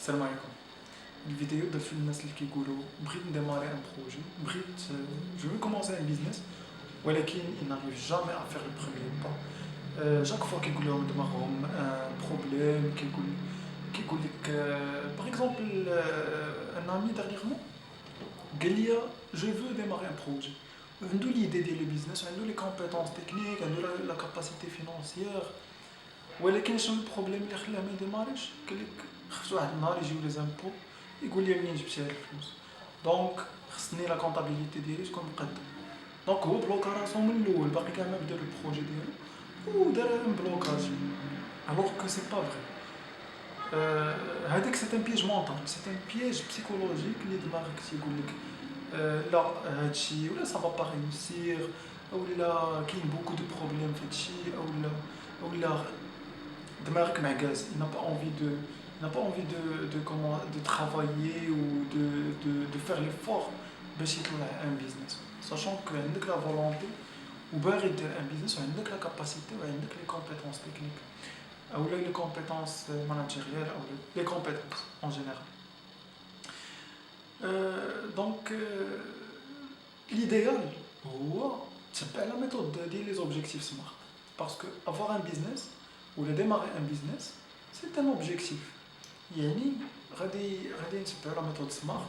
Salam alaikum. Une vidéo de film الناس اللي كيقولوا بغيت نديماري ان بروجي بغيت je veux commencer un business ولكن il n'arrive jamais à faire le premier pas. Chaque fois كيقول لهم دماغهم un problème كيقول لك par exemple un ami dernièrement قال لي je veux démarrer un projet. عنده l'idée ديال le business عنده les compétences techniques عنده la capacité financière ولكن شنو البروبليم اللي خلاه ما يديماريش قال لك خصو واحد النهار يجيو لي زامبو يقول لي منين جبتي هاد الفلوس دونك خصني لا كونطابيليتي ديالي تكون مقاده دونك هو بلوكا راسو من الاول باقي كاع ما بدا البروجي ديالو ودار ان بلوكاج الوغ كو سي با فري هذاك سي ان بيج مونطال سي ان بيج بسيكولوجيك اللي دماغك تيقول لك لا هادشي ولا سا با با ريوسير ولا كاين بوكو دو بروبليم في هادشي ولا دماغك معكاز il n'a pas envie de travailler ou de faire l'effort باش يطلع un business sachant que عندك la volonté وباغي دير un business وعندك la capacité وعندك les compétences techniques ou les compétences managériales ou les compétences en général. Donc l'idéal هو تبع la méthode ديال les objectifs SMART parce que avoir un business ou démarrer un business c'est un objectif. يعني غادي نتبعوا la méthode SMART.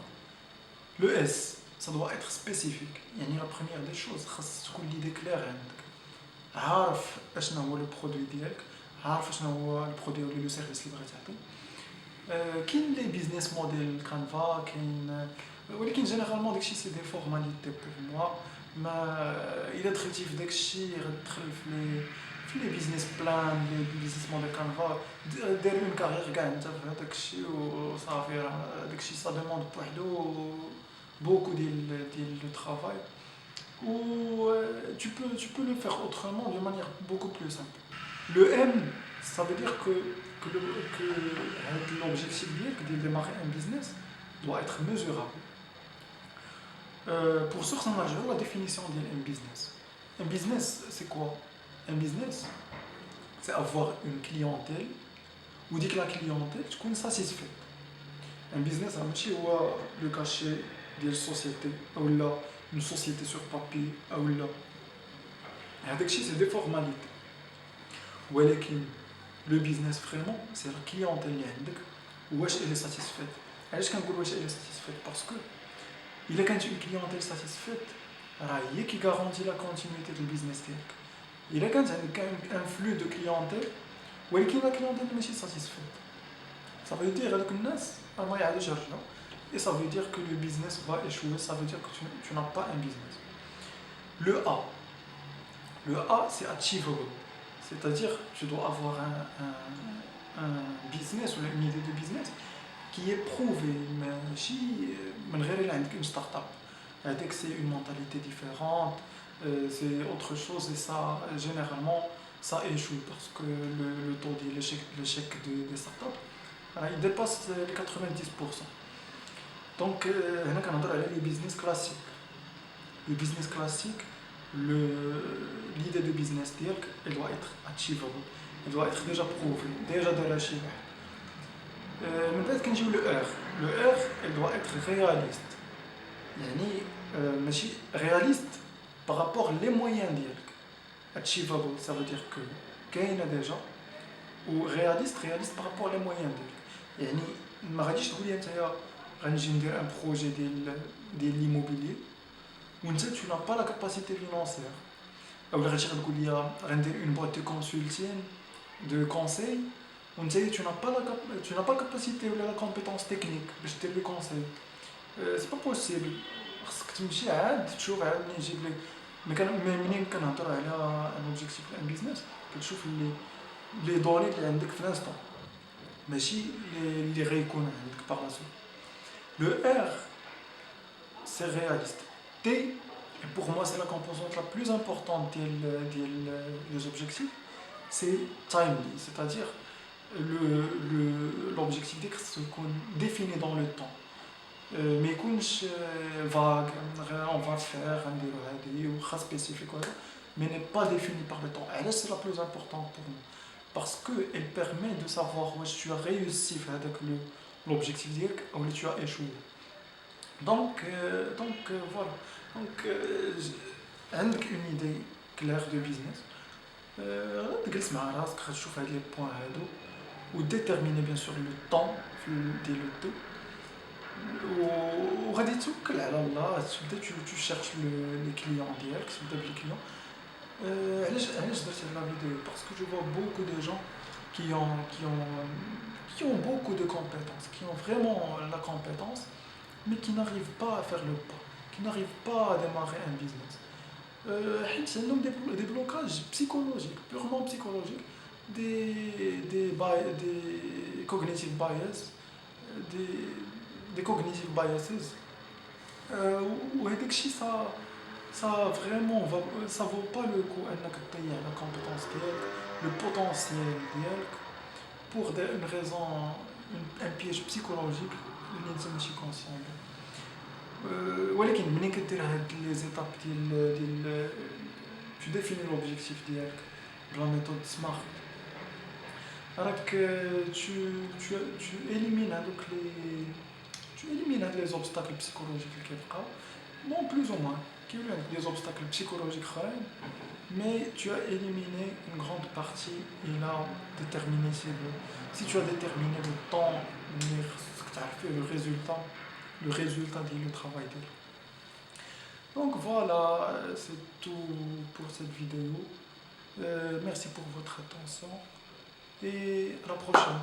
Le S ça doit être spécifique. يعني la première des choses خاص تكون l'idée claire عندك عارف اشنا هو لو برودوي ديالك عارف اشنا هو البرودوي ولا لو سيرفيس اللي بغيتي تعطي. كاين لي بيزنس موديل كانفا كاين ولكن جينيرالمون داكشي سي دي فورماليتي بور موا ما الا دخلتي في داكشي غتدخل في لي بيزنس بلان لي بيزنس موديل كانفا دير اون كارير كاع انت في هذاك الشيء وصافي راه داك الشيء سا دوموند بوحدو بوكو ديال لو travail ou tu peux le faire autrement d'une manière beaucoup plus simple. Le M, ça veut dire que l'objectif de démarrer un business doit être mesurable. Pour ce, on a la définition d'un business. Un business, c'est quoi? Un business, c'est avoir une clientèle ou dire que la clientèle est satisfaite. Un business, c'est le cachet d'une société ou là une société sur papier ou là. C'est des formalités. ولكن لو بيزنس فريمون سي لا كليونتيل اللي عندك واش الي ساتيسفيت. علاش كنقول واش الي ساتيسفيت باسكو الا كانت اون كليونتيل ساتيسفيت راه هي كي غارونتي لا كونتينيتي ديال البيزنس ديالك. الا كانت عندك ان فلو دو كليونتيل ولكن لا كليونتيل ماشي ساتيسفيت ça veut dire هذوك الناس راه ما يعادوش يرجعوا et ça veut dire que le business va échouer, ça veut dire que tu n'as pas un business. Le A c'est achievable. C'est-à-dire, tu dois avoir un business ou une idée de business qui est prouvée, mais si une start-up, c'est une mentalité différente, c'est autre chose et ça, généralement, ça échoue parce que le taux de l'échec des start-up, il dépasse les 90%. Donc, on a les business classiques. Le business classique, l'idée de business elle doit être achievable, elle doit être déjà prouvée, déjà de la chiffre. Maintenant, quand je dis le R, elle doit être réaliste. Yani, réaliste par rapport aux moyens d'elle. Achievable, ça veut dire que qu'il y a déjà, ou réaliste par rapport aux moyens d'elle. Yani, ما غاديش تقول لي انت غنجي ندير ان بروجي ديال l'immobilier tu n'as pas la capacité financière. Ou tu as une boîte de consulting, de conseil, tu n'as pas la capacité ou la compétence technique pour te le conseil. C'est pas possible. Parce que tu me dis, tu vois, mais quand on a un objectif, un business, tu vois les données qui sont dans l'instant. Mais si les rééconomies par la suite. Le R, c'est réaliste. T, et pour moi c'est la composante la plus importante des objectifs, c'est timely, c'est-à-dire l'objectif défini dans le temps. Mais يكونش vague, on va faire un cas spécifique, mais n'est pas défini par le temps. Et là c'est la plus importante pour nous, parce qu'elle permet de savoir où tu as réussi avec l'objectif ديالك ou là tu as échoué. Voilà. Donc, عندك une idée claire de business. تجلس مع راسك غتشوف هاد لي بوين هادو وديتيرميني بيان سور لو طون ديال لو دو وغادي توكل على الله تبدا tu cherches لي كليون ديالك تبدا بلي كليون. علاش درت هاد لا فيديو parce que je vois beaucoup de gens qui ont beaucoup de compétences, qui ont vraiment la compétence, mais qui n'arrivent pas à faire le pas, qui n'arrivent pas à démarrer un business. حيت عندهم des blocages psychologiques, purement psychologiques, des cognitive bias, des cognitive biases. وهذاك الشيء ça vraiment ça vaut pas le coup انك تضيع la compétence ديالك, le potentiel ديالك pour une raison, un piège psychologique اللي انت ماشي conscient به. ولكن ملي كدير هاد لي زيتاب ديال tu définis l'objectif ديالك بلا méthode SMART, راك tu élimines هادوك tu élimines هاد les obstacles psychologiques اللي كيبقاو. Bon, plus ou moins. Il y a eu des obstacles psychologiques, mais tu as éliminé une grande partie et là, déterminé, si tu as déterminé le temps, ce que tu as fait, le résultat du travail. Donc voilà, c'est tout pour cette vidéo. Merci pour votre attention et à la prochaine.